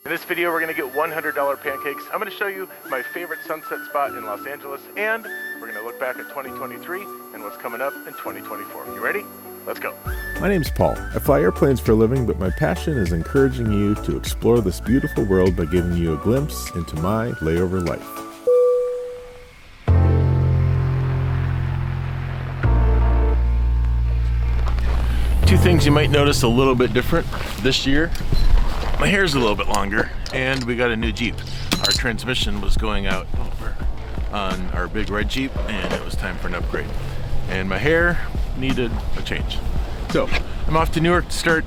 In this video, we're going to get $100 pancakes. I'm going to show you my favorite sunset spot in Los Angeles, and we're going to look back at 2023 and what's coming up in 2024. You ready? Let's go. My name's Paul. I fly airplanes for a living, but my passion is encouraging you to explore this beautiful world by giving you a glimpse into my layover life. Two things you might notice a little bit different this year. My hair's a little bit longer, and we got a new Jeep. Our transmission was going out on our big red Jeep, and it was time for an upgrade. And my hair needed a change. So I'm off to Newark to start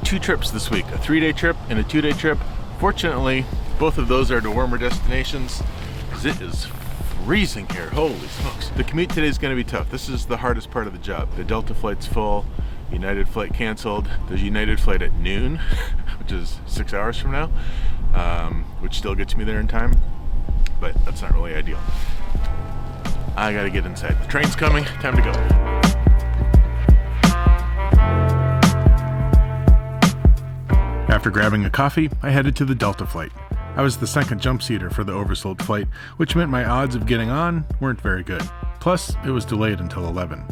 2 trips this week, a 3-day trip and a 2-day trip. Fortunately, both of those are to warmer destinations, because it is freezing here. Holy smokes. The commute today is going to be tough. This is the hardest part of the job. The Delta flight's full. United flight canceled. There's United flight at noon, which is 6 hours from now, which still gets me there in time, but that's not really ideal. I gotta get inside. The train's coming, time to go. After grabbing a coffee, I headed to the Delta flight. I was the second jump seater for the oversold flight, which meant my odds of getting on weren't very good. Plus, it was delayed until 11.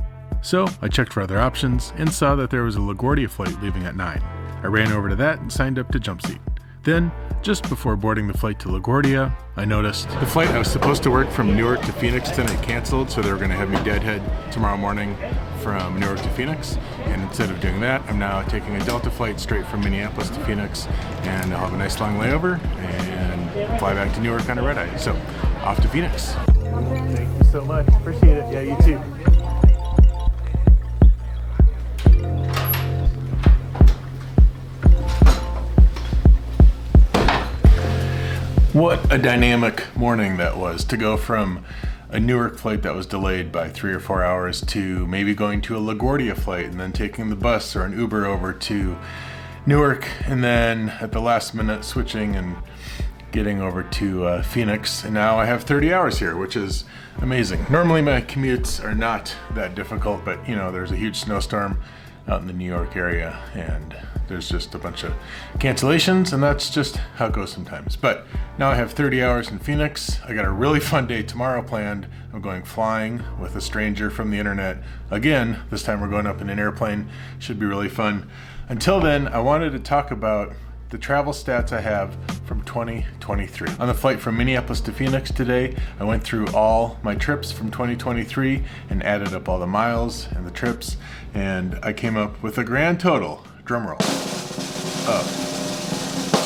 So I checked for other options and saw that there was a LaGuardia flight leaving at 9. I ran over to that and signed up to jump seat. Then, just before boarding the flight to LaGuardia, I noticed the flight I was supposed to work from Newark to Phoenix tonight canceled, so they were going to have me deadhead tomorrow morning from Newark to Phoenix. And instead of doing that, I'm now taking a Delta flight straight from Minneapolis to Phoenix, and I'll have a nice long layover and fly back to Newark on a red eye. So, off to Phoenix. Thank you so much. Appreciate it. Yeah, you too. What a dynamic morning that was, to go from a Newark flight that was delayed by 3 or 4 hours to maybe going to a LaGuardia flight and then taking the bus or an Uber over to Newark, and then at the last minute switching and getting over to Phoenix. And now I have 30 hours here, which is amazing. Normally my commutes are not that difficult, but you know, there's a huge snowstorm out in the New York area, and there's just a bunch of cancellations, and that's just how it goes sometimes. But now I have 30 hours in Phoenix. I got a really fun day tomorrow planned. I'm going flying with a stranger from the internet. Again, this time we're going up in an airplane. Should be really fun. Until then, I wanted to talk about the travel stats I have from 2023. On the flight from Minneapolis to Phoenix today, I went through all my trips from 2023 and added up all the miles and the trips, and I came up with a grand total, drumroll, of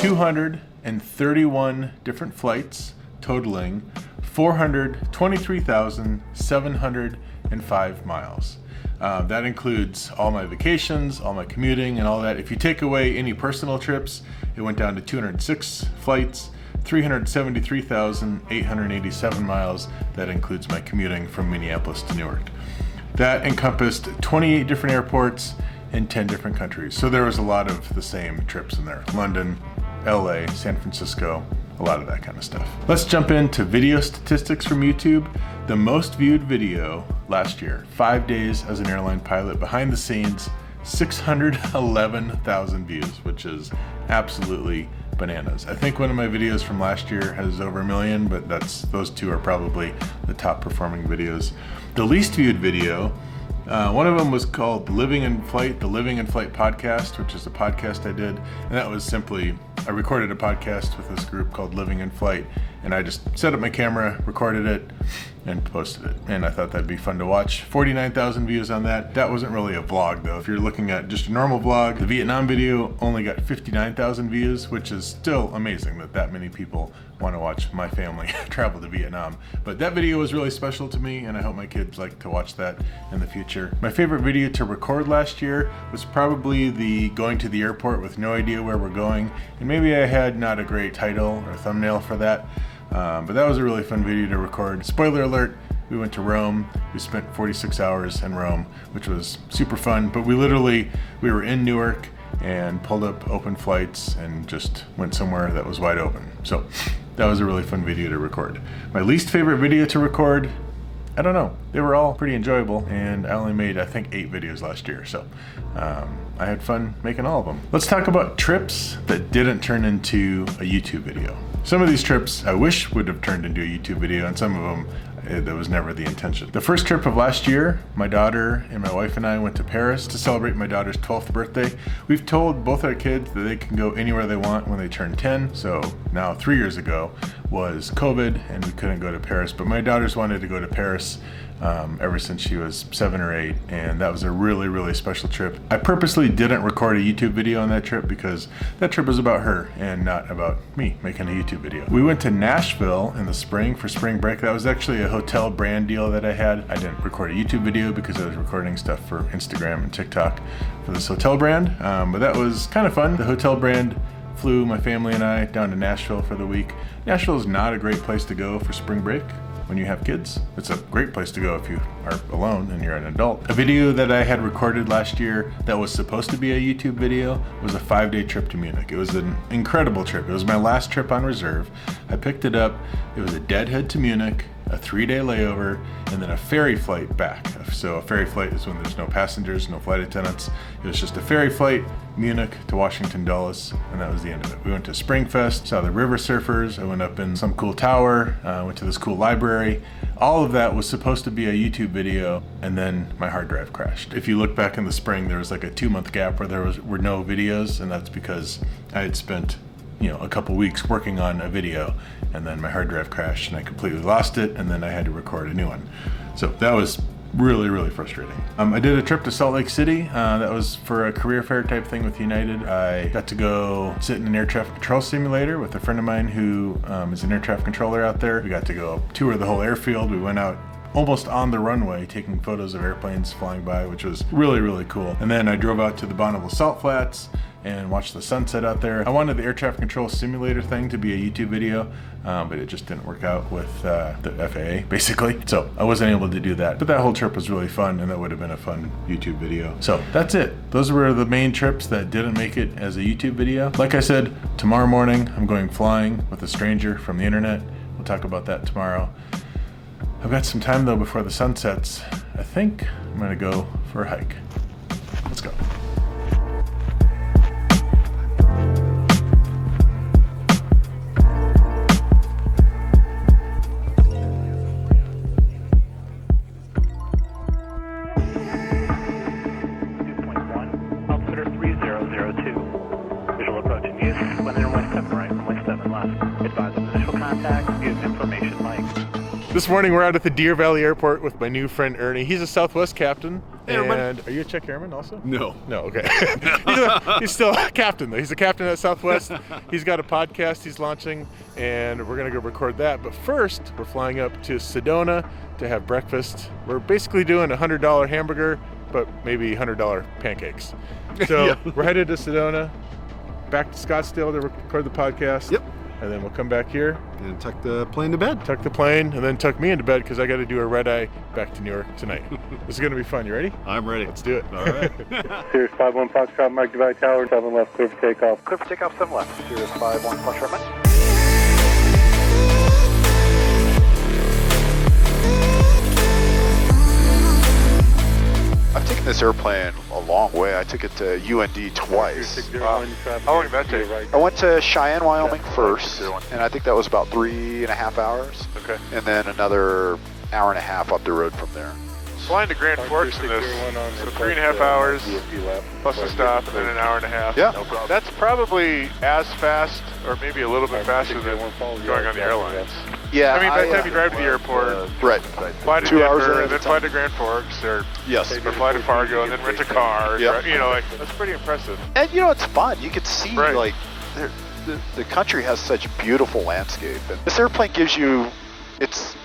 231 different flights, totaling 423,705 miles. That includes all my vacations, all my commuting, and all that. If you take away any personal trips, it went down to 206 flights, 373,887 miles. That includes my commuting from Minneapolis to Newark. That encompassed 28 different airports in 10 different countries. So there was a lot of the same trips in there. London, LA, San Francisco, a lot of that kind of stuff. Let's jump into video statistics from YouTube. The most viewed video last year, 5 days as an airline pilot behind the scenes, 611,000 views, which is absolutely bananas. I think one of my videos from last year has over 1 million, but those two are probably the top performing videos. The least viewed video, one of them was called Living in Flight, the Living in Flight podcast, which is a podcast I did. And that was simply, I recorded a podcast with this group called Living in Flight, and I just set up my camera, recorded it, and posted it. And I thought that'd be fun to watch. 49,000 views on that. That wasn't really a vlog though. If you're looking at just a normal vlog, the Vietnam video only got 59,000 views, which is still amazing that many people want to watch my family travel to Vietnam. But that video was really special to me, and I hope my kids like to watch that in the future. My favorite video to record last year was probably the going to the airport with no idea where we're going. And maybe I had not a great title or thumbnail for that. But that was a really fun video to record. Spoiler alert, we went to Rome. We spent 46 hours in Rome, which was super fun. But we were in Newark and pulled up open flights and just went somewhere that was wide open. So that was a really fun video to record. My least favorite video to record, I don't know. They were all pretty enjoyable, and I only made, I think, 8 videos last year. So I I had fun making all of them. Let's talk about trips that didn't turn into a YouTube video. Some of these trips I wish would have turned into a YouTube video, and some of them that was never the intention. The first trip of last year, my daughter and my wife and I went to Paris to celebrate my daughter's 12th birthday. We've told both our kids that they can go anywhere they want when they turn 10. So now 3 years ago was COVID and we couldn't go to Paris, but my daughters wanted to go to Paris ever since she was 7 or 8, and that was a really, really special trip. I purposely didn't record a YouTube video on that trip because that trip was about her and not about me making a YouTube video. We went to Nashville in the spring for spring break. That was actually a hotel brand deal that I had. I didn't record a YouTube video because I was recording stuff for Instagram and TikTok for this hotel brand, but that was kind of fun. The hotel brand flew my family and I down to Nashville for the week. Nashville is not a great place to go for spring break when you have kids. It's a great place to go if you are alone and you're an adult. A video that I had recorded last year that was supposed to be a YouTube video was a 5-day trip to Munich. It was an incredible trip. It was my last trip on reserve. I picked it up. It was a deadhead to Munich, a 3-day layover, and then a ferry flight back. So a ferry flight is when there's no passengers, no flight attendants. It was just a ferry flight, Munich to Washington Dulles, and that was the end of it. We went to Springfest, saw the river surfers. I went up in some cool tower, went to this cool library. All of that was supposed to be a YouTube video, and then my hard drive crashed. If you look back in the spring, there was like a 2-month gap where there were no videos, and that's because I had spent a couple weeks working on a video, and then my hard drive crashed and I completely lost it, and then I had to record a new one. So that was really, really frustrating. I did a trip to Salt Lake City. That was for a career fair type thing with United. I got to go sit in an air traffic control simulator with a friend of mine who is an air traffic controller out there. We got to go tour the whole airfield. We went out almost on the runway taking photos of airplanes flying by, which was really, really cool. And then I drove out to the Bonneville Salt Flats and watched the sunset out there. I wanted the air traffic control simulator thing to be a YouTube video, but it just didn't work out with the FAA, basically. So I wasn't able to do that. But that whole trip was really fun, and that would have been a fun YouTube video. So that's it. Those were the main trips that didn't make it as a YouTube video. Like I said, tomorrow morning I'm going flying with a stranger from the internet. We'll talk about that tomorrow. I've got some time though before the sun sets. I think I'm gonna go for a hike. Let's go. This morning we're out at the Deer Valley Airport with my new friend Ernie. He's a Southwest captain. Hey, and are you a check airman also? No. No, okay. he's still a captain though. He's a captain at Southwest. He's got a podcast he's launching, and we're gonna go record that. But first, we're flying up to Sedona to have breakfast. We're basically doing a $100 hamburger, but maybe $100 pancakes. So yeah. We're headed to Sedona, back to Scottsdale to record the podcast. Yep. And then we'll come back here. And tuck the plane to bed. Tuck the plane, and then tuck me into bed because I got to do a red eye back to New York tonight. This is going to be fun. You ready? I'm ready. Let's do it. All right. Sirius 51 Foxtrot, Mike Divide Tower, 7 left, clear for takeoff. Clear for takeoff, 7 left. Sirius 51 Foxtrot. I've taken this airplane a long way. I took it to UND twice. How long did that take? I went to Cheyenne, Wyoming first, and I think that was about 3.5 hours. Okay. And then another hour and a half up the road from there. Flying to Grand Forks in this, so 3.5 hours, plus a stop, and then an hour and a half. Yeah. No problem. That's probably as fast, or maybe a little bit faster than going on the airlines. Yeah. I mean, by the time you drive to the airport, right. fly to 2 hours Denver, in and then fly to Grand Forks, or yes, or fly to Fargo, and then rent a car. Yep. You know, like, that's pretty impressive. And you know, it's fun. You can see right. like the country has such beautiful landscape, and this airplane gives you it's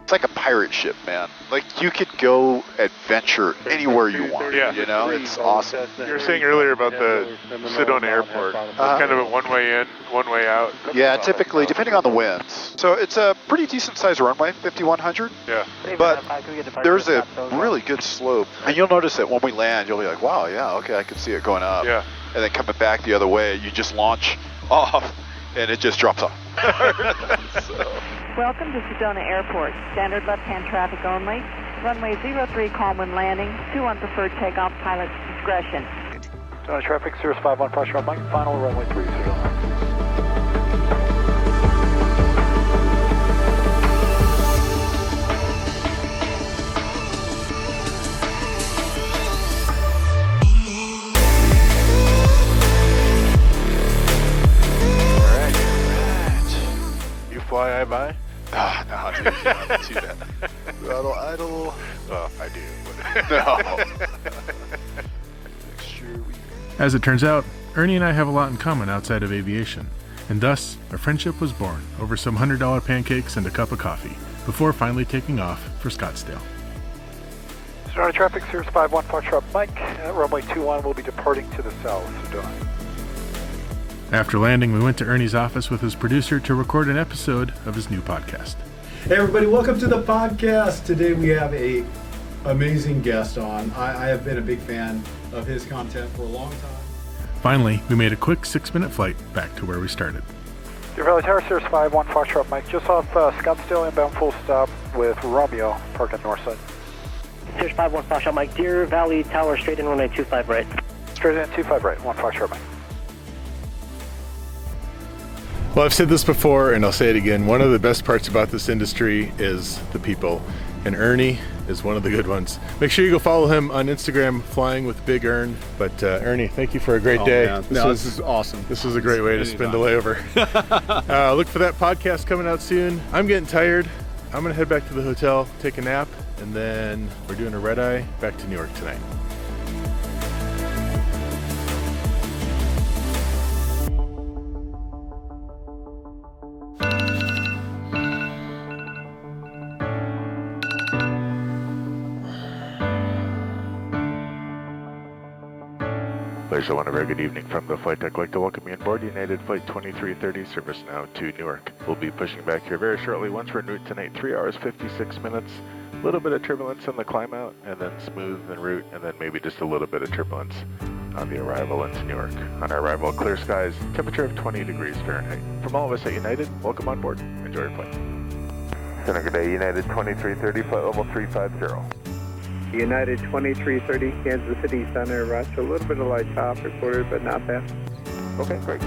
like a pirate ship, man. Like you could go adventure anywhere you want. Yeah. You know, it's awesome. You were saying earlier about the Sedona Airport. It's kind of a one-way in, one-way out. Yeah, typically, depending on the winds. So it's a pretty decent-sized runway, 5,100. Yeah. But there's a really good slope. And you'll notice that when we land, you'll be like, wow, yeah, okay, I can see it going up. Yeah. And then coming back the other way, you just launch off, and it just drops off. So. Welcome to Sedona Airport. Standard left-hand traffic only. Runway 03, calm when landing. 21 preferred takeoff, pilot's discretion. Traffic, Cirrus 51 Foxtrot Mike, final runway 3, Sir. Fly I by? No, dude, you don't do that. Throttle idle. Oh, I do. But no. As it turns out, Ernie and I have a lot in common outside of aviation, and thus, a friendship was born over some $100 pancakes and a cup of coffee, before finally taking off for Scottsdale. Sir, Traffic, Cirrus 51 Foxtrot Mike, runway 21 will be departing to the south, Sir. After landing, we went to Ernie's office with his producer to record an episode of his new podcast. Hey everybody, welcome to the podcast. Today we have a amazing guest on. I have been a big fan of his content for a long time. Finally, we made a quick 6-minute flight back to where we started. Deer Valley Tower, Cirrus 51 Foxtrot Mike, just off Scottsdale, inbound full stop with Romeo, park on north side. Cirrus 51 Foxtrot Mike, Deer Valley Tower, straight in runway 25 right. Straight in 25 right, 1 Foxtrot Mike. Well, I've said this before and I'll say it again. One of the best parts about this industry is the people, and Ernie is one of the good ones. Make sure you go follow him on Instagram, Flying with Big Ern. But Ernie, thank you for a great day. Man. This is awesome. This is a great way to spend a layover. Look for that podcast coming out soon. I'm getting tired. I'm gonna head back to the hotel, take a nap, and then we're doing a red eye back to New York tonight. Ladies and gentlemen, a very good evening from the flight deck. I'd like to welcome you on board United Flight 2330, service now to Newark. We'll be pushing back here very shortly. Once we're en route tonight, 3 hours, 56 minutes. A little bit of turbulence on the climb out, and then smooth en route, and then maybe just a little bit of turbulence on the arrival into Newark. On our arrival, clear skies, temperature of 20 degrees Fahrenheit. From all of us at United, welcome on board. Enjoy your flight. Good day, United 2330, flight level 350. United 2330, Kansas City Center, Roger. A little bit of light top reported, but not bad. Okay, great.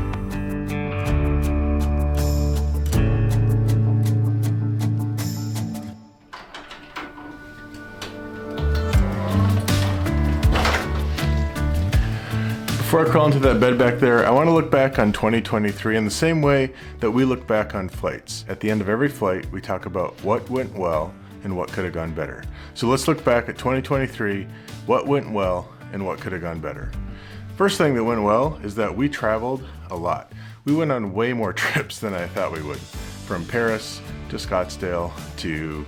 Before I crawl into that bed back there, I want to look back on 2023 in the same way that we look back on flights. At the end of every flight, we talk about what went well and what could have gone better. So let's look back at 2023, what went well and what could have gone better. First thing that went well is that we traveled a lot. We went on way more trips than I thought we would. From Paris to Scottsdale to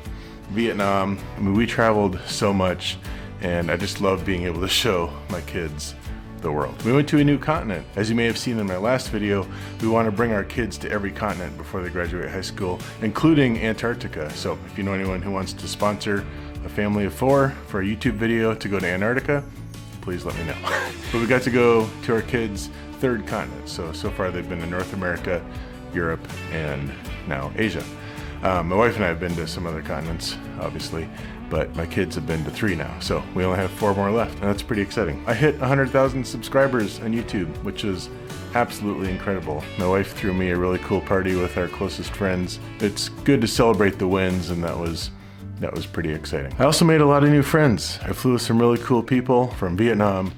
Vietnam. I mean, we traveled so much, and I just love being able to show my kids the world. We went to a new continent. As you may have seen in my last video, we want to bring our kids to every continent before they graduate high school, including Antarctica. So if you know anyone who wants to sponsor a family of 4 for a YouTube video to go to Antarctica, please let me know. But we got to go to our kids' 3rd continent. So far they've been to North America, Europe, and now Asia. My wife and I have been to some other continents, obviously, but my kids have been to 3 now, so we only have 4 more left, and that's pretty exciting. I hit 100,000 subscribers on YouTube, which is absolutely incredible. My wife threw me a really cool party with our closest friends. It's good to celebrate the wins, and that was pretty exciting. I also made a lot of new friends. I flew with some really cool people from Vietnam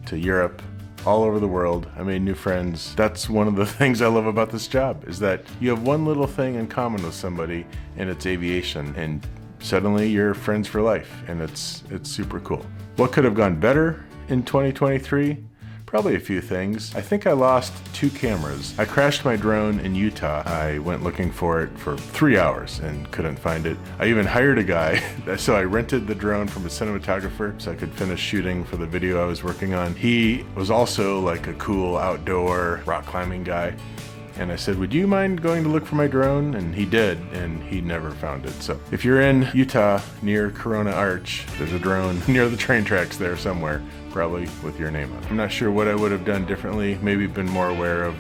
to Europe, all over the world. I made new friends. That's one of the things I love about this job, is that you have one little thing in common with somebody, and it's aviation, and suddenly you're friends for life, and it's super cool. What could have gone better in 2023? Probably a few things. I think I lost 2 cameras. I crashed my drone in Utah. I went looking for it for 3 hours and couldn't find it. I even hired a guy, so I rented the drone from a cinematographer so I could finish shooting for the video I was working on. He was also like a cool outdoor rock climbing guy. And I said, would you mind going to look for my drone? And he did, and he never found it. So if you're in Utah near Corona Arch, there's a drone near the train tracks there somewhere, probably with your name on it. I'm not sure what I would have done differently, maybe been more aware of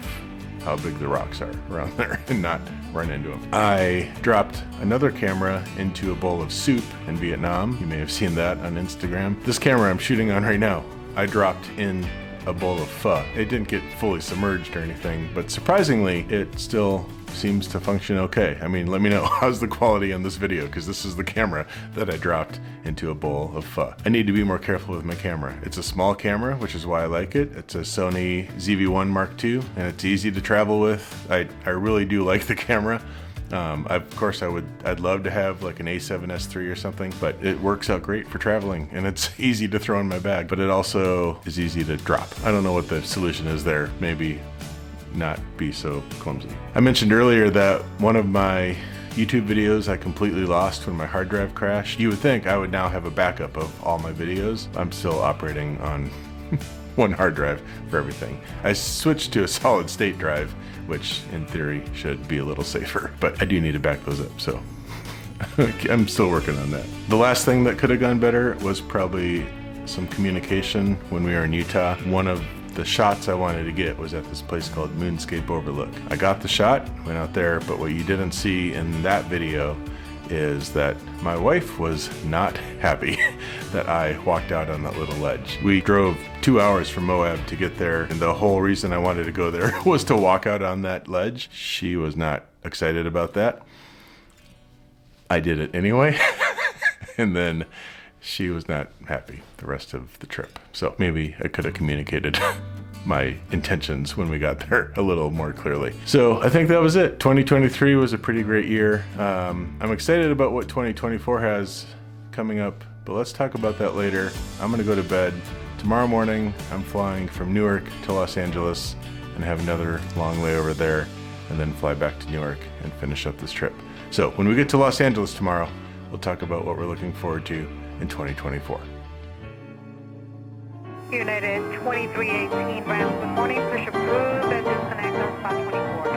how big the rocks are around there and not run into them. I dropped another camera into a bowl of soup in Vietnam. You may have seen that on Instagram. This camera I'm shooting on right now, I dropped in a bowl of pho. It didn't get fully submerged or anything, but surprisingly, it still seems to function okay. I mean, let me know how's the quality on this video, because this is the camera that I dropped into a bowl of pho. I need to be more careful with my camera. It's a small camera, which is why I like it. It's a Sony ZV-1 Mark II, and it's easy to travel with. I really do like the camera. Of course, I'd love to have like an A7S III or something, but it works out great for traveling, and it's easy to throw in my bag, but it also is easy to drop. I don't know what the solution is there. Maybe not be so clumsy. I mentioned earlier that one of my YouTube videos I completely lost when my hard drive crashed. You would think I would now have a backup of all my videos. I'm still operating on one hard drive for everything. I switched to a solid state drive, which in theory should be a little safer, but I do need to back those up, so I'm still working on that. The last thing that could have gone better was probably some communication when we were in Utah. One of the shots I wanted to get was at this place called Moonscape Overlook. I got the shot, went out there, but what you didn't see in that video is that my wife was not happy that I walked out on that little ledge. We drove 2 hours from Moab to get there, and the whole reason I wanted to go there was to walk out on that ledge. She was not excited about that. I did it anyway, and then she was not happy the rest of the trip. So maybe I could have communicated my intentions when we got there a little more clearly. So I think that was it. 2023 was a pretty great year. I'm excited about what 2024 has coming up, but let's talk about that later. I'm gonna go to bed. Tomorrow morning, I'm flying from Newark to Los Angeles and have another long layover there, and then fly back to Newark and finish up this trip. So when we get to Los Angeles tomorrow, we'll talk about what we're looking forward to in 2024. United 2318, ground, good morning, push approved and disconnect on spot 24.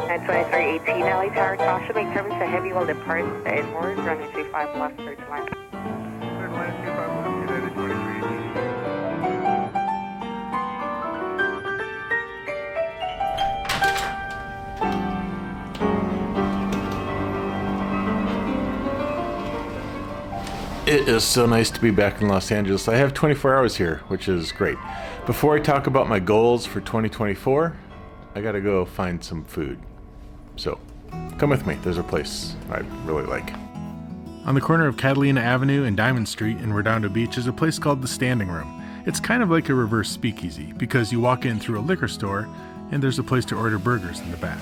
And 2318, LA Tower, caution, make service a heavy will depart inboard, runway 25 left, third line. Third line, 25 left, United 2318. It is so nice to be back in Los Angeles. I have 24 hours here, which is great. Before I talk about my goals for 2024, I gotta go find some food. So, come with me. There's a place I really like. On the corner of Catalina Avenue and Diamond Street in Redondo Beach is a place called The Standing Room. It's kind of like a reverse speakeasy because you walk in through a liquor store and there's a place to order burgers in the back.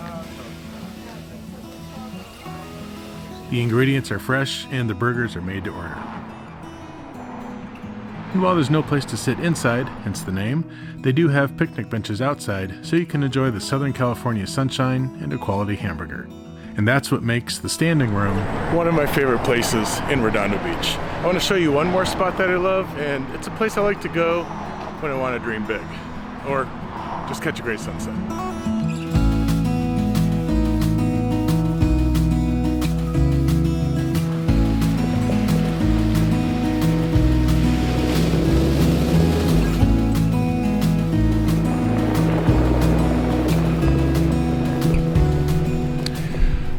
The ingredients are fresh and the burgers are made to order. And while there's no place to sit inside, hence the name, they do have picnic benches outside so you can enjoy the Southern California sunshine and a quality hamburger. And that's what makes The Standing Room one of my favorite places in Redondo Beach. I want to show you one more spot that I love, and it's a place I like to go when I want to dream big or just catch a great sunset.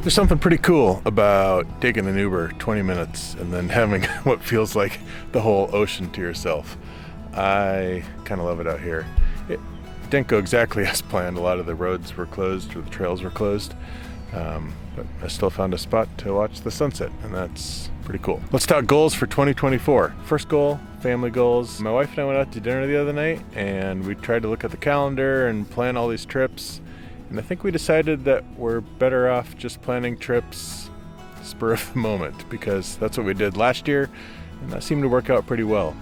There's something pretty cool about taking an Uber 20 minutes and then having what feels like the whole ocean to yourself. I kind of love it out here. It didn't go exactly as planned. A lot of the roads were closed or the trails were closed, but I still found a spot to watch the sunset, and that's pretty cool. Let's talk goals for 2024. First goal, family goals. My wife and I went out to dinner the other night, and we tried to look at the calendar and plan all these trips. And I think we decided that we're better off just planning trips spur of the moment, because that's what we did last year, and that seemed to work out pretty well.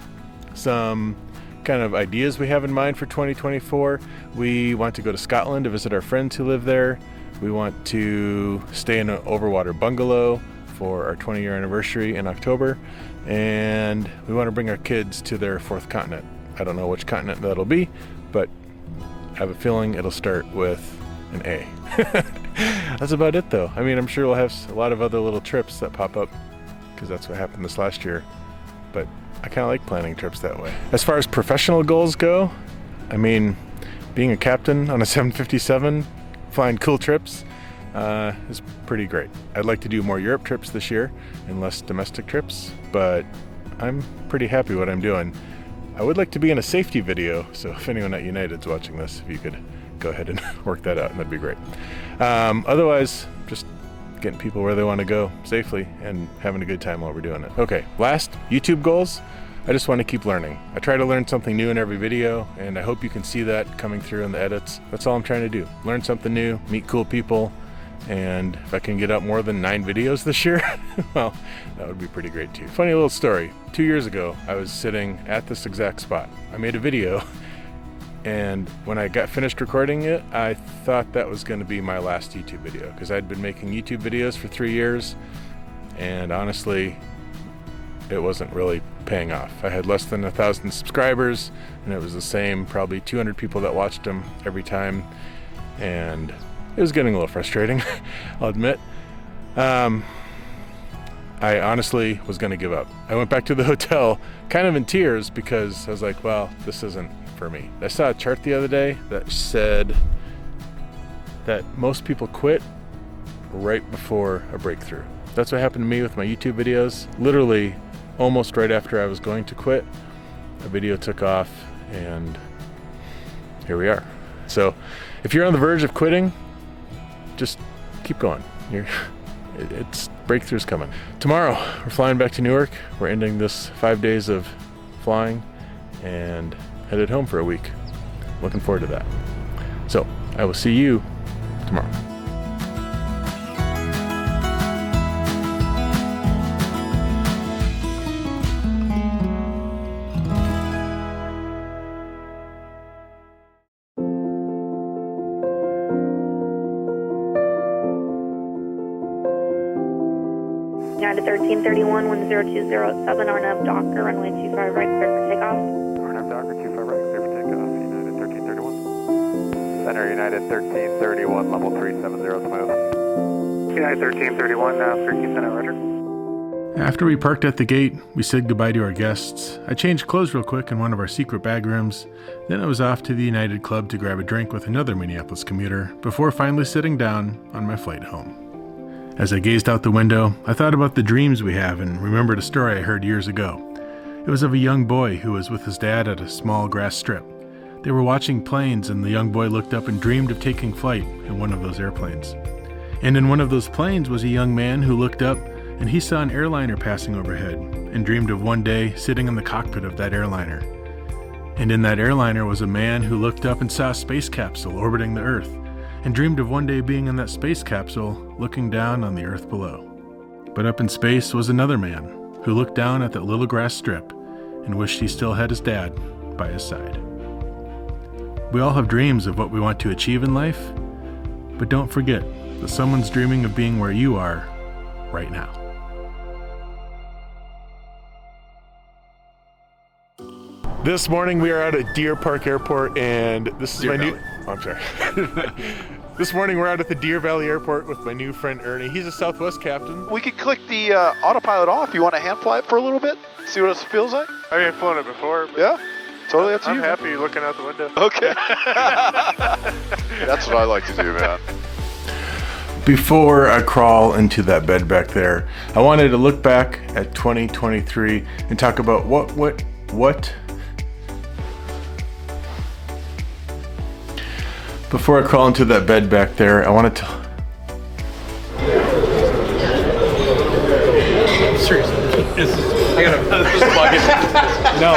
Some kind of ideas we have in mind for 2024. We want to go to Scotland to visit our friends who live there. We want to stay in an overwater bungalow for our 20-year anniversary in October, and we want to bring our kids to their fourth continent. I don't know which continent that'll be, but I have a feeling it'll start with an A. That's about it though. I mean, I'm sure we'll have a lot of other little trips that pop up because that's what happened this last year, but I kind of like planning trips that way. As far as professional goals go, I mean, being a captain on a 757, flying cool trips is pretty great. I'd like to do more Europe trips this year and less domestic trips, but I'm pretty happy what I'm doing. I would like to be in a safety video, so if anyone at United's watching this, if you could go ahead and work that out, that'd be great. Otherwise, just getting people where they want to go safely and having a good time while we're doing it. Okay, last, YouTube goals. I just want to keep learning. I try to learn something new in every video, and I hope you can see that coming through in the edits. That's all I'm trying to do. Learn something new, meet cool people, and if I can get up more than 9 videos this year, well, that would be pretty great too. Funny little story. 2 years ago, I was sitting at this exact spot. I made a video, and when I got finished recording it, I thought that was going to be my last YouTube video, because I'd been making YouTube videos for 3 years, and honestly, it wasn't really paying off. I had less than 1,000 subscribers, and it was the same, probably 200 people that watched them every time, and it was getting a little frustrating, I'll admit. I honestly was going to give up. I went back to the hotel kind of in tears because I was like, well, this isn't for me. I saw a chart the other day that said that most people quit right before a breakthrough. That's what happened to me with my YouTube videos. Literally, almost right after I was going to quit, a video took off, and here we are. So if you're on the verge of quitting, just keep going. It's breakthroughs coming. Tomorrow, we're flying back to Newark. We're ending this 5 days of flying and headed home for a week. Looking forward to that. So I will see you tomorrow. United 1331, 10207, RNAV Docker, runway 25 right, clear for takeoff. RNAV Docker, 25 right, clear for takeoff. United 1331. Center, United 1331, level 370 to my oath. United 1331, 13 Center, roger. After we parked at the gate, we said goodbye to our guests. I changed clothes real quick in one of our secret bag rooms. Then I was off to the United Club to grab a drink with another Minneapolis commuter before finally sitting down on my flight home. As I gazed out the window, I thought about the dreams we have and remembered a story I heard years ago. It was of a young boy who was with his dad at a small grass strip. They were watching planes, and the young boy looked up and dreamed of taking flight in one of those airplanes. And in one of those planes was a young man who looked up and he saw an airliner passing overhead and dreamed of one day sitting in the cockpit of that airliner. And in that airliner was a man who looked up and saw a space capsule orbiting the Earth, and dreamed of one day being in that space capsule looking down on the Earth below. But up in space was another man who looked down at that little grass strip and wished he still had his dad by his side. We all have dreams of what we want to achieve in life, but don't forget that someone's dreaming of being where you are right now. This morning we are out at Deer Park Airport, and this is Deer my Valley. new... Oh, I'm sorry. This morning we're out at the Deer Valley Airport with my new friend Ernie. He's a Southwest captain. We could click the autopilot off. You want to hand fly it for a little bit? See what it feels like? I mean, I've flown it before. But Yeah? Totally up to I'm you. happy looking out the window. Okay. That's what I like to do, man. Before I crawl into that bed back there, I wanted to look back at 2023 and talk about what Before I crawl into that bed back there, I wanted to... Seriously, I gotta just plug it. No.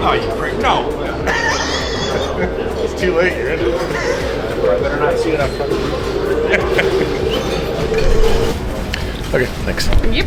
Oh, you freak! No. It's too late. You're in it. I better not see it up front. Okay, thanks. Yep.